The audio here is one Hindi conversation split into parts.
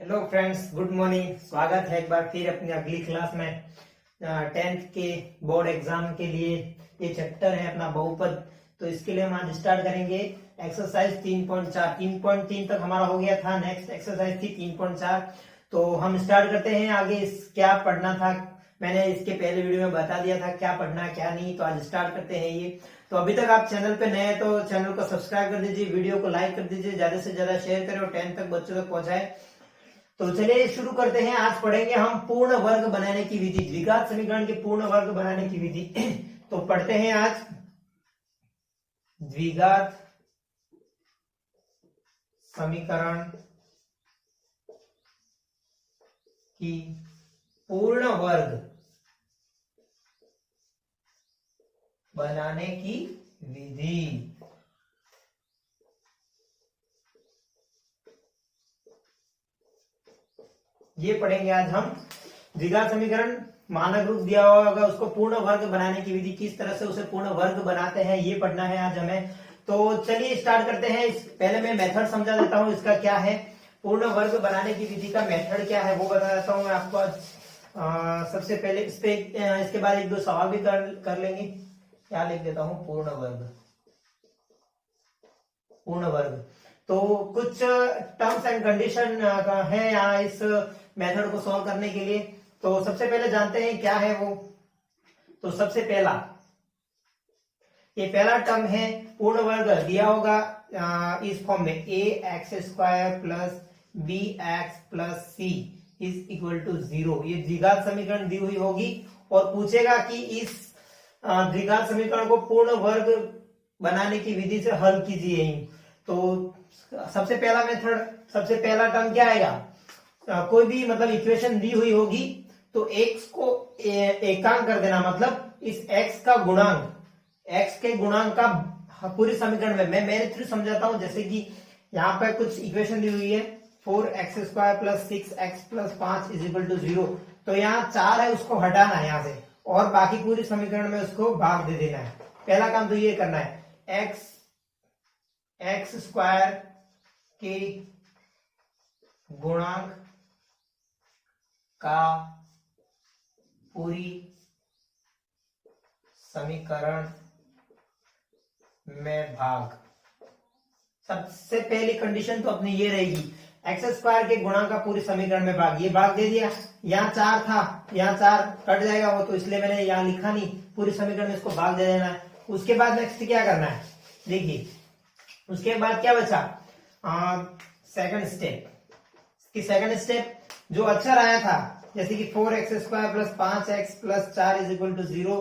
Hello friends, good morning. स्वागत है एक बार फिर अपनी अगली क्लास में। 10th के बोर्ड एग्जाम के लिए ये चैप्टर है अपना बहुपद। तो इसके लिए हम आज स्टार्ट करेंगे एक्सरसाइज 3.4। 3.3 तक हमारा हो गया था। नेक्स्ट एक्सरसाइज थी 3.4। तो हम स्टार्ट करते हैं आगे। क्या पढ़ना था मैंने इसके पहले वीडियो में बता दिया था, क्या पढ़ना क्या नहीं। तो आज स्टार्ट करते हैं ये। तो अभी तक आप चैनल पे नए हैं तो चैनल को सब्सक्राइब कर दीजिए, वीडियो को लाइक कर दीजिए, ज्यादा से ज्यादा शेयर करें और 10th तक बच्चों तक पहुंचाए। तो चलिए शुरू करते हैं। आज पढ़ेंगे हम पूर्ण वर्ग बनाने की विधि, द्विघात समीकरण के पूर्ण वर्ग बनाने की विधि। तो पढ़ते हैं आज द्विघात समीकरण की पूर्ण वर्ग बनाने की विधि। ये पढ़ेंगे आज हम। द्विघात समीकरण मानक रूप दिया हुआ होगा, उसको पूर्ण वर्ग बनाने की विधि, किस तरह से उसे पूर्ण वर्ग बनाते हैं, ये पढ़ना है आज हमें। तो चलिए स्टार्ट करते हैं। पहले मैं मेथड समझा देता हूं इसका क्या है। पूर्ण वर्ग बनाने की विधि का मेथड क्या है वो बता देता हूं मैं आपको आज। सबसे पहले इसके बाद एक दो सवाल भी कर लेंगे। क्या लिख देता हूं, पूर्ण वर्ग। पूर्ण वर्ग तो कुछ टर्म्स एंड कंडीशन है यहाँ इस मेथड को सॉल्व करने के लिए। तो सबसे पहले जानते हैं क्या है वो। तो सबसे पहला ये पहला टर्म है पूर्ण वर्ग दिया होगा इस फॉर्म में A X square plus B X plus C is equal to 0। ये द्विघात समीकरण दी हुई होगी और पूछेगा कि इस द्विघात समीकरण को पूर्ण वर्ग बनाने की विधि से हल कीजिए। तो सबसे पहला मेथड, सबसे पहला टर्म क्या आएगा। कोई भी मतलब इक्वेशन दी हुई होगी तो x को एकांक कर देना, मतलब इस x का गुणांक, x के गुणांक का पूरी समीकरण में मैं मेरे थ्रू समझाता हूं। जैसे कि यहाँ पर कुछ इक्वेशन दी हुई है 4x square plus 6x plus 5 is equal to 0। तो यहाँ 4 है, उसको हटाना है यहाँ से और बाकी पूरी समीकरण में उसको भाग दे देना है। पहला काम तो ये करना है। एक्स स्क्वायर के गुणांक का पूरी समीकरण में भाग। सबसे पहली कंडीशन तो अपनी ये रहेगी, एक्स स्क्वायर के गुणांक का पूरी समीकरण में भाग। ये भाग दे दिया, यहाँ 4 था, यहाँ 4 कट जाएगा वो, तो इसलिए मैंने यहाँ लिखा नहीं, पूरी समीकरण में इसको भाग दे देना है। उसके बाद नेक्स्ट क्या करना है देखिए। उसके बाद क्या बचा, सेकंड स्टेप। कि सेकंड स्टेप जो अक्षर आया था, जैसे कि 4x square plus 5x plus 4 is equal to 0,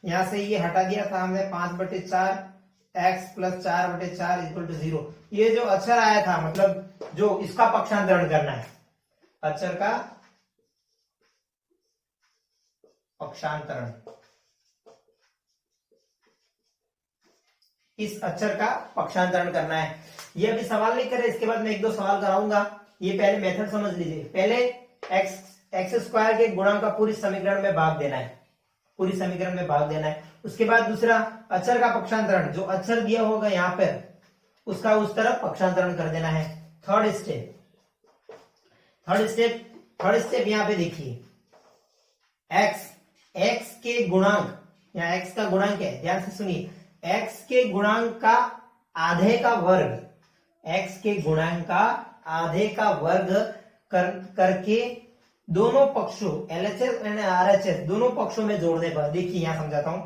यहां से ये हटा दिया था हमने 5/4 x plus 4/4 is equal to 0। ये जो अक्षर आया था, मतलब जो इसका पक्षांतरण करना है, अक्षर का पक्षांतरण, इस अक्षर का पक्षांतरण करना है। ये अभी सवाल नहीं करे, इसके बाद मैं एक दो सवाल कराऊंगा। ये पहले मेथड समझ लीजिए। पहले एक्स स्क्वायर के गुणांक का पूरी समीकरण में भाग देना है, पूरी समीकरण में भाग देना है। उसके बाद दूसरा अक्षर का पक्षांतरण, जो अक्षर दिया होगा यहाँ पर उसका उस तरफ पक्षांतरण कर देना है। थर्ड स्टेप यहाँ पे देखिए, एक्स के गुणांक, यहाँ एक्स का गुणांक है, ध्यान से सुनिए, x के गुणांक का आधे का वर्ग, x के गुणांक का आधे का वर्ग करके दोनों पक्षों LHS एंड RHS दोनों पक्षों में जोड़ने पर, देखिए यहां समझाता हूं,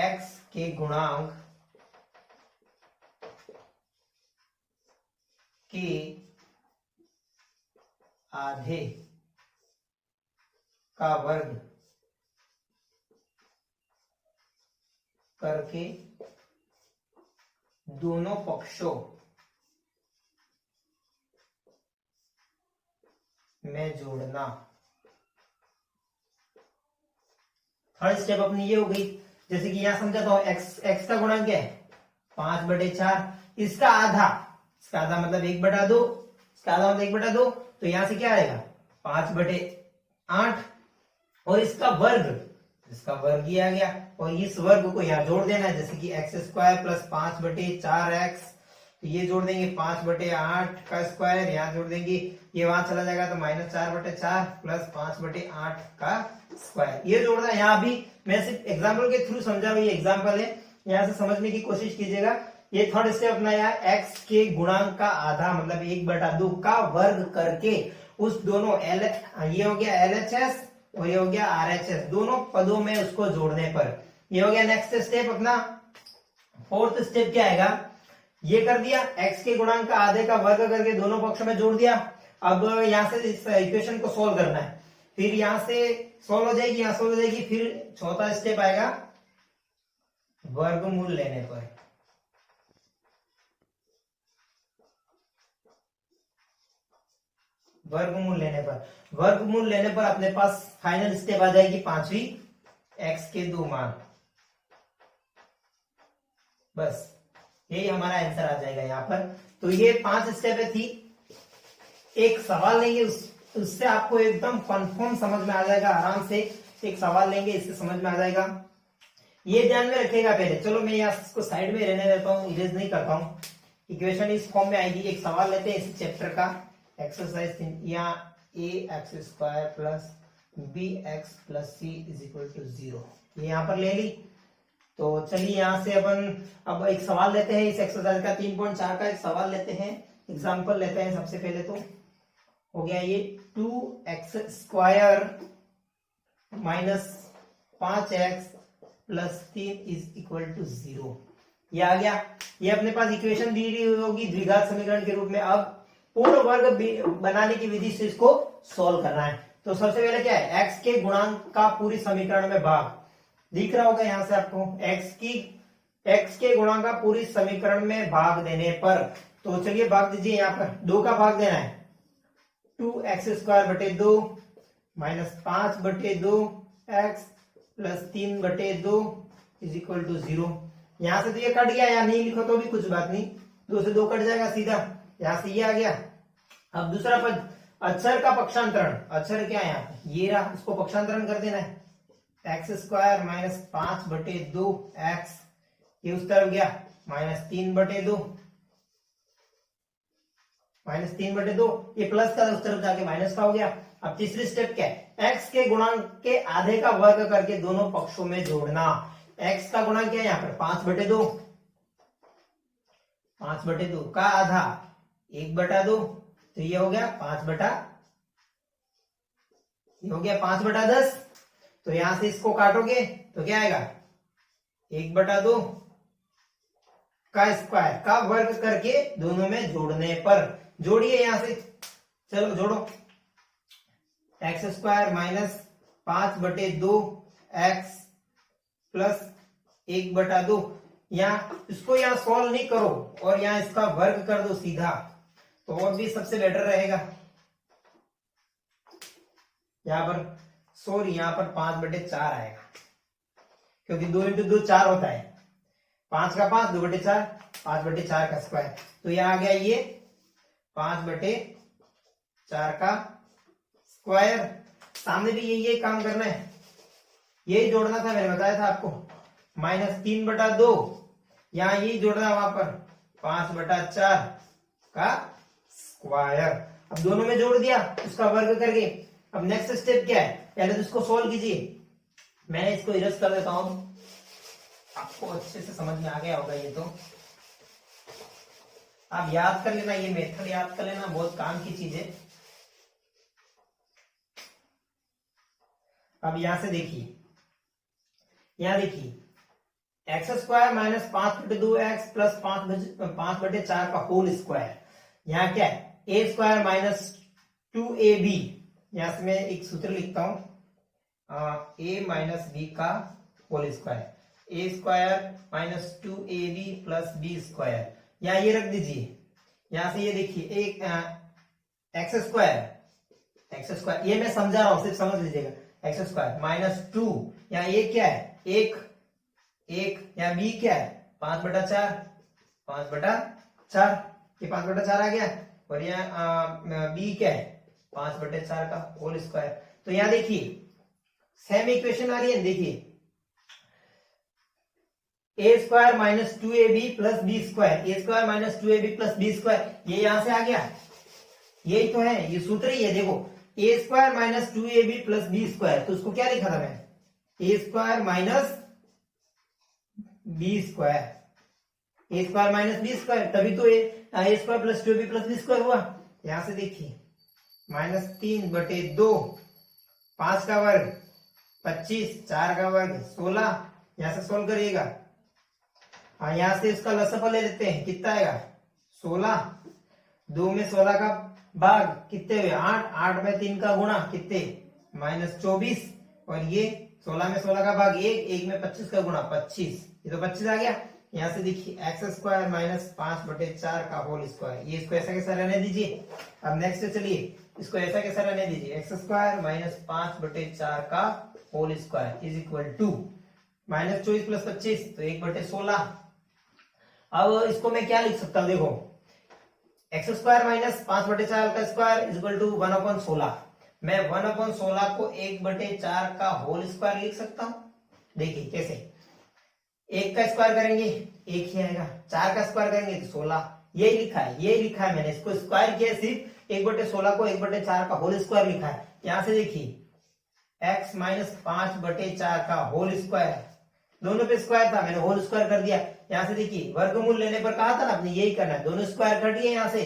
x के गुणांक के आधे का वर्ग करके दोनों पक्षों में जोड़ना। थर्ड स्टेप अपनी ये हो गई। जैसे कि यहां समझाता हूं, एक्स का गुणांक क्या है 5/4, इसका आधा मतलब 1/2, इसका आधा मतलब 1/2, तो यहां से क्या आएगा 5/8, और इसका वर्ग ही आ गया, और इस वर्ग को यहाँ जोड़ देना है। जैसे कि x स्क्वायर प्लस 5/4x तो ये जोड़ देंगे 5/8 का स्क्वायर, यहाँ जोड़ देंगे, ये वहां चला जाएगा तो -4/4 प्लस 5/8 का स्क्वायर, ये जोड़ना है। यहाँ भी मैं सिर्फ एग्जाम्पल के थ्रू समझा हूँ, ये एग्जाम्पल है, यहाँ से समझने की कोशिश कीजिएगा। ये थर्ड स्टेप अपनाया, x के गुणांक का आधा मतलब 1/2 का वर्ग करके उस दोनों ये हो गया LHS और ये हो गया RHS, दोनों पदों में उसको जोड़ने पर ये हो गया। नेक्स्ट स्टेप अपना फोर्थ स्टेप क्या आएगा, ये कर दिया, x के गुणांक का आधे का वर्ग करके दोनों पक्षों में जोड़ दिया। अब यहां से इस इक्वेशन को सोल्व करना है, फिर यहां से सोल्व हो जाएगी, यहां सोल्व हो जाएगी, फिर चौथा स्टेप आएगा वर्गमूल लेने पर। वर्गमूल लेने पर अपने पास फाइनल स्टेप आ जाएगी पांचवी, x के 2 मान, बस यही हमारा आंसर आ जाएगा यहाँ पर। तो ये 5 स्टेप थी, एक सवाल लेंगे उससे आपको एकदम कंफर्म समझ में आ जाएगा, आराम से एक सवाल लेंगे इससे समझ में आ जाएगा, ये ध्यान में रखिएगा। पहले चलो मैं यहाँ इसको साइड में रहने देता हूँ, इरेज नहीं करता हूँ, इक्वेशन इस फॉर्म में आएगी। एक सवाल लेते हैं इसी चैप्टर का, एक्सरसाइज, यहाँ ax² plus bx plus c is equal to 0, ये यहाँ पर ले ली। तो चलिए यहाँ से अपन अब एक सवाल लेते हैं इस एक्सरसाइज का, 3.4 का एक सवाल लेते हैं, एग्जांपल लेते हैं। सबसे पहले तो हो गया ये 2x² minus 5x plus 3 is equal to 0, ये आ गया। ये अपने पास इक्वेशन दी हुई होगी द्विघात समीकरण के रूप में। अब पूर्ण वर्ग बनाने की विधि से इसको सॉल्व करना है। तो सबसे पहले क्या है, x के गुणांक का पूरी समीकरण में भाग, दिख रहा होगा यहाँ से आपको, x के गुणांक का पूरी समीकरण में भाग देने पर, तो चलिए भाग दीजिए, यहाँ पर 2 का भाग देना है, 2x²/2 minus 5/2x plus 3/2 is equal to 0। यहां से तो ये कट गया, यहाँ नहीं लिखो तो भी कुछ बात नहीं, 2 से 2 कट जाएगा सीधा, यहां से ये आ गया। अब दूसरा पद, अक्षर का पक्षांतरण, अक्षर क्या है यहाँ पे, ये रहा, इसको पक्षांतरण कर देना है, x² माइनस 5/2x, ये उस तरफ गया -3/2, ये प्लस का उस तरफ जाके माइनस का हो गया। अब तीसरी स्टेप क्या है, x के गुणांक के आधे का वर्ग करके दोनों पक्षों में जोड़ना। x का गुणांक क्या है यहाँ पर 5/2, 5/2 का आधा 1/2, तो ये हो गया 5/10। तो यहां से इसको काटोगे तो क्या आएगा, 1/2 का स्क्वायर का वर्ग करके दोनों में जोड़ने पर, जोड़िए यहां से, चलो जोड़ो, x² माइनस 5/2x प्लस 1/2, यहाँ इसको यहाँ सॉल्व नहीं करो और यहाँ इसका वर्ग कर दो सीधा, तो और भी सबसे बेटर रहेगा। यहाँ पर सॉरी, यहाँ पर 5/4 आएगा, क्योंकि 2 × 2 4 होता है, 5 का 5, 2/4, 5/4 का स्क्वायर, तो यहाँ आ गया ये 5/4 का स्क्वायर। सामने भी यही काम करना है, यही जोड़ना था, मैंने बताया था आपको, -3/2, यहाँ यही जोड़ना है, वहां पर 5/4 का स्क्वायर। अब दोनों में जोड़ दिया, उसका वर्ग करके। अब नेक्स्ट स्टेप क्या है, पहले तो इसको सोल्व कीजिए, मैं इसको इरेज कर देता हूं, आपको अच्छे से समझ में आ गया होगा ये, तो आप याद कर लेना, ये मेथड याद कर लेना, बहुत काम की चीज है। अब यहां से देखिए, यहां देखिए, x² माइनस 5/2x प्लस 5/4 का होल स्क्वायर, यहाँ क्या है, a² माइनस 2ab, यहां से मैं एक सूत्र लिखता हूं, a माइनस b का whole square, a² minus 2ab plus b², यहाँ ये रख दीजिए। यहां से ये देखिए, एक x², ये मैं समझा रहा हूं, सिर्फ समझ लीजिएगा, x² माइनस 2, यहाँ a क्या है, 1, यहाँ b क्या है 5/4, 5/4, ये 5/4 आ गया, और यहाँ b क्या है 5/4 का होल स्क्वायर। तो यहाँ देखिए सेम इक्वेशन आ रही है, देखिए A square minus 2ab plus B square, A square minus 2ab plus B square, ये यहां से आ गया, यही तो है, ये सूत्र ही है। देखो A square minus 2ab plus B square, तो उसको क्या लिखा था मैं, A square minus B square, A square minus B square, तभी तो A square plus 2ab plus B square हुआ। यहां से देखिए -3/2, 5 का वर्ग 25, 4 का वर्ग 16, यहां से सोल्व करिएगा। यहां से इसका लसफल ले लेते हैं, कितना आएगा 16, 2 में 16 का भाग कितने हुए 8, 8 में 3 का गुणा कितने -24, और ये 16 में 16 का भाग 1, 1 में 25 का गुणा 25, ये तो 25 आ गया। यहां से देखिए एक्स स्क्वायर माइनस 5/4 का होल स्क्वायर, ये इसको ऐसा कैसा रहने दीजिए। अब नेक्स्ट चलिए इसको ऐसा कैसा रहने दीजिए, एक्स स्क्वायर माइनस 5/4 का whole square is equal to -24 plus 25 तो 1/16। अब इसको मैं क्या लिख सकता हूं, देखो एक्स स्क्वायर माइनस 5/4 का स्क्वायर इज इक्वल टू 1/16, मैं 1/16 को 1/4 का होल स्क्वायर लिख सकता हूं। देखिए कैसे, 1 का स्क्वायर करेंगे 1 ही आएगा, 4 का स्क्वायर करेंगे तो 16, यही लिखा है, यही लिखा है मैंने, इसको स्क्वायर किया, सिर्फ 1/16 को 1/4 का होल स्क्वायर लिखा है। यहां से देखिए x माइनस 5/4 का होल स्क्वायर, दोनों पे स्क्वायर था, मैंने होल स्क्वायर कर दिया। यहां से देखिए वर्गमूल लेने पर कहा था ना आपने, यही करना है, दोनों स्क्वायर कर दिए यहां से,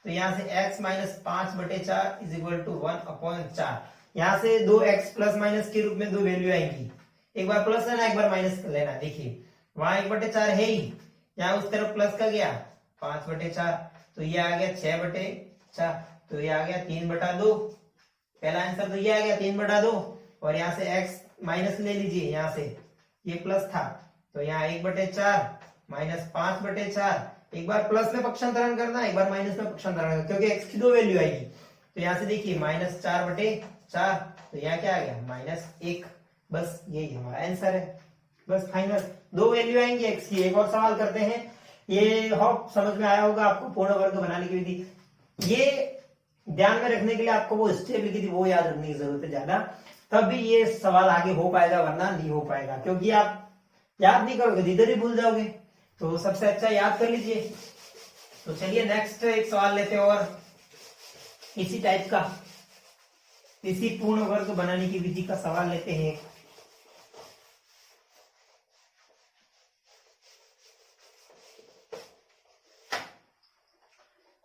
तो यहां से x minus 5/4 is equal to 1/4। यहां से 2x प्लस माइनस के रूप में दो वैल्यू आएंगी, एक बार प्लस लेना एक बार माइनस लेना। देखिए वहां 1/4 है ही, यहाँ उस तरफ प्लस का गया 5/4, तो ये आ गया 6/4, तो ये आ गया 3/2, पहला आंसर तो ये आ गया 3/2। और यहाँ से x माइनस ले लीजिए, यहाँ से ये प्लस था तो यहाँ 1/4 माइनस 5/4, एक बार प्लस में पक्षांतरण करना एक बार माइनस में पक्षांतरण करना, क्योंकि x की दो वैल्यू आएगी। तो यहाँ से देखिए -4/4, तो यहाँ क्या आ गया -1, बस यही हमारा आंसर है, बस फाइनल। दो वैल्यू आएंगी x की। एक और सवाल करते हैं, ये होप समझ में आया होगा आपको, पूर्ण वर्ग बनाने की विधि। ये ध्यान में रखने के लिए आपको वो स्टेप लिखी थी वो याद रखने की जरूरत है ज्यादा, तब भी ये सवाल आगे हो पाएगा, वरना नहीं हो पाएगा, क्योंकि आप याद नहीं करोगे इधर ही भूल जाओगे। तो सबसे अच्छा याद कर लीजिए। तो चलिए नेक्स्ट एक सवाल लेते हैं और इसी टाइप का, इसी पूर्ण वर्ग बनाने की विधि का सवाल लेते हैं।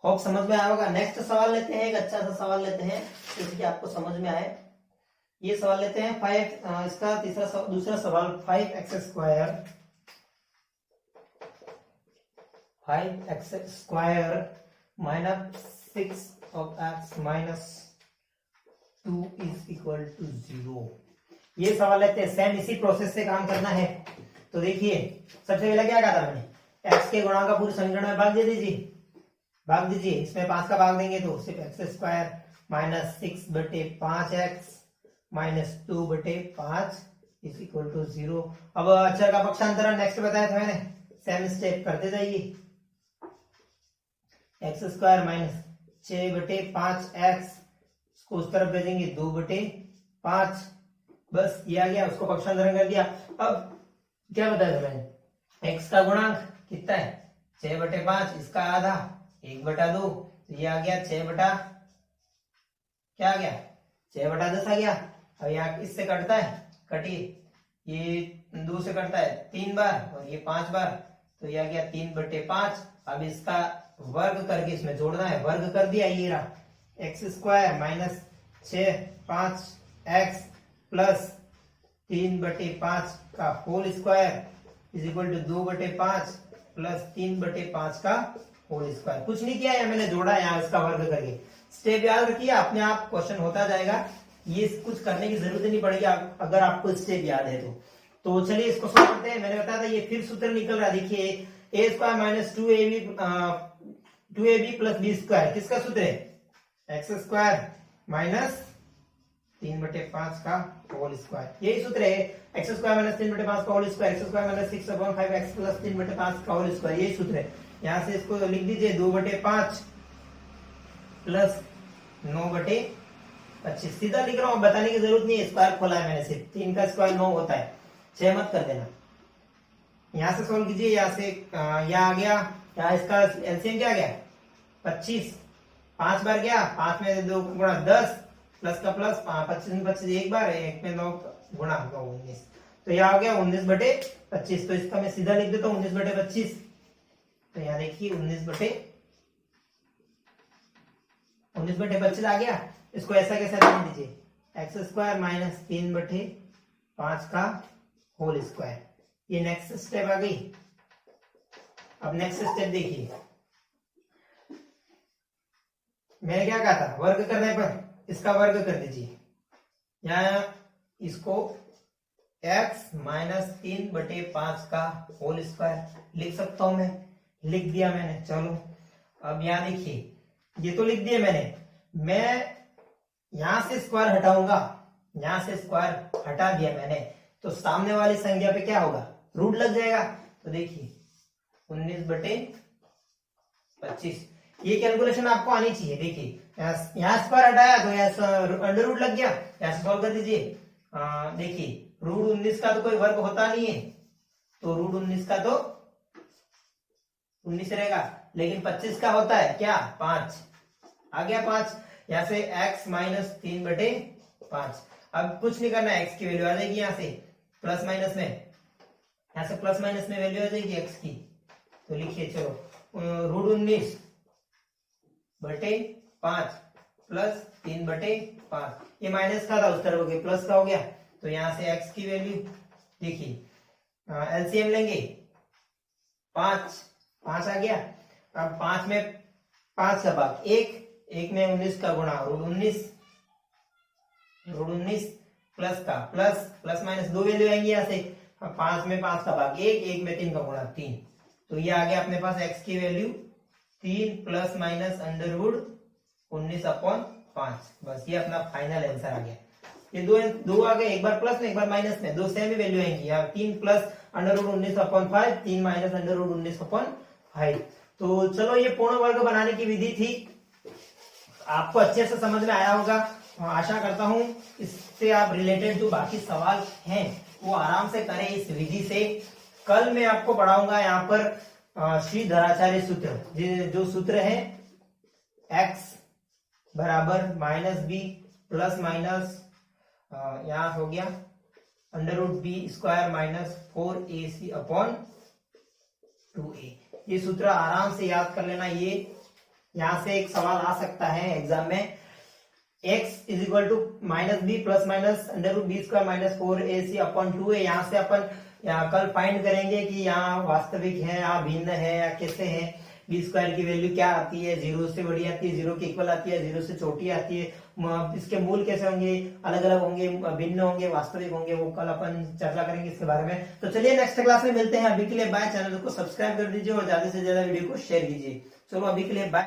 होप समझ में आया होगा। नेक्स्ट सवाल लेते हैं, एक अच्छा सा सवाल लेते हैं जैसे कि आपको समझ में आए। ये सवाल लेते हैं 5, इसका दूसरा सवाल 5x square minus 6x minus 2 is equal to 0। ये सवाल लेते हैं, सेम इसी प्रोसेस से काम करना है। तो देखिए सबसे पहले क्या कहा था मैंने, x के गुणा का पूरे समीकरण में भाग दे दीजिए, भाग दीजिए, इसमें 5 का भाग देंगे तो सिर्फ X square minus 6/5x minus 2/5 is equal to 0। अब अक्षर का पक्षांतरण नेक्स्ट बताया था मैंने, सेम स्टेप करते जाइए। एक्स स्क्वायर माइनस 6/5x इसको उस तरफ भेजेंगे 2/5, बस ये आ गया, उसको पक्षांतरण कर दिया। अब क्या बताया था मैंने, x का गुणांक कितना है 6/5, इसका आधा 1/2, तो ये आ गया 6 क्या आ गया 6/10 आ गया। अब यहाँ इससे कटता है, कटिए, ये 2 से कटता है 3 बार और ये 5 बार, तो ये आ गया 3/5। अब इसका वर्ग करके इसमें जोड़ना है, वर्ग कर दिया, ये रहा x square minus 6/5x plus 3/5 का whole square is equal to 2/5 plus 3/5 का होल स्क्वायर। कुछ नहीं किया है मैंने, जोड़ा यहाँ इसका वर्ग करके। स्टेप याद रखिए, अपने आप क्वेश्चन होता जाएगा, ये कुछ करने की जरूरत नहीं पड़ेगी अगर आपको स्टेप याद है तो चलिए इसको सॉल्व करते हैं। मैंने बताया था ये फिर सूत्र निकल रहा है, देखिए A square minus 2ab plus B square, किसका सूत्र है एक्स स्क्वायर माइनस 3/5 का होल स्क्वायर, यही सूत्र है एक्स स्क्वायर माइनस 3/5 का whole square, X square minus 6/5x plus 3/5 का होल स्क्वायर, यही सूत्र है। यहां से इसको लिख दीजिए 2/5 प्लस 9/25, सीधा लिख रहा हूं, बताने की जरूरत नहीं है, स्क्वायर खोला है मैंने, सिर्फ 3 का स्क्वायर 9 होता है, 6 मत कर देना। यहां से सोल्व कीजिए, यहाँ से यह आ गया, क्या इसका एलसीएम क्या आ गया 25, 5 बार गया, 5 में 2 गुणा 10 प्लस का प्लस, 25 में 25 एक बार, 1 में 9 गुणा 9 19, तो यह आ गया 19/25। तो इसका मैं सीधा लिख देता हूँ 19/25। तो यहाँ देखिए 19/25 आ गया। इसको ऐसा कैसे लिख दीजिए, x² माइनस 3/5 का होल स्क्वायर। ये नेक्स्ट स्टेप आ गई। अब नेक्स्ट स्टेप देखिए, मैंने क्या कहा था, वर्ग करने पर इसका वर्ग कर दीजिए, यहाँ इसको x माइनस 3/5 का होल स्क्वायर लिख सकता हूं मैं, लिख दिया मैंने। चलो अब यहाँ देखिए, ये तो लिख दिया मैंने, मैं यहां से स्क्वायर हटाऊंगा, यहां से स्क्वायर हटा दिया मैंने, तो सामने वाली संख्या पे क्या होगा, रूट लग जाएगा। तो देखिए 19/25, ये कैलकुलेशन आपको आनी चाहिए। देखिए यहाँ स्क्वायर हटाया तो यहाँ अंडर रूट लग गया, यहाँ से सॉल्व कर दीजिए। देखिए रूट 19 का तो कोई वर्ग होता नहीं है, तो रूट 19 का तो 19 रहेगा, लेकिन 25 का होता है क्या 5, आ गया 5। यहाँ से x माइनस 3/5, अब कुछ नहीं करना, x की वैल्यू आ जाएगी यहाँ से प्लस माइनस में, यहाँ से प्लस माइनस में वैल्यू आ जाएगी x की। तो लिखिए चलो रूट 19/5 प्लस 3/5, ये माइनस का था उस तरफ हो गया, प्लस का हो गया। तो यहाँ से x की वैल्यू देखिए एलसीएम लेंगे, 5 आ गया। अब 5 में 5 का भाग 1 में 19 का गुणा, रूट 19 प्लस का प्लस माइनस 2 वैल्यू आएंगी यहाँ से। अब 5 में 5 का भाग 1 में 3 का गुणा 3, तो ये आ गया अपने पास x की value 3 plus minus under root 19/5। बस ये अपना फाइनल आंसर आ गया। ये दो आ गए, एक बार प्लस में एक बार माइनस में, दो सेम ही वैल्यू आएंगी। यहाँ 3 plus under root 19/5, 3 minus under root 19/5। तो चलो ये पूर्ण वर्ग बनाने की विधि थी, आपको अच्छे से समझ में आया होगा। आशा करता हूं इससे आप रिलेटेड जो बाकी सवाल हैं वो आराम से करें इस विधि से। कल मैं आपको पढ़ाऊंगा यहाँ पर श्रीधराचार्य सूत्र, जो सूत्र है x बराबर माइनस बी प्लस माइनस यहाँ हो गया under root b² minus 4ac/2a। ये सूत्र आराम से याद कर लेना। ये यहां से एक सवाल आ सकता है एग्जाम में, x is equal to minus B plus minus under root b² minus 4ac/2a। यहाँ से अपन कल फाइंड करेंगे कि यहाँ वास्तविक है, यहाँ भिन्न है या कैसे है। b² की वैल्यू क्या आती है, 0 से बड़ी आती है, 0 के इक्वल आती है, 0 से छोटी आती है, इसके मूल कैसे होंगे, अलग अलग होंगे, भिन्न होंगे, वास्तविक होंगे, वो कल अपन चर्चा करेंगे इसके बारे में। तो चलिए नेक्स्ट क्लास में मिलते हैं। अभी के लिए बाय। चैनल को सब्सक्राइब कर दीजिए और ज्यादा से ज्यादा वीडियो को शेयर कीजिए। चलो अभी के लिए बाय।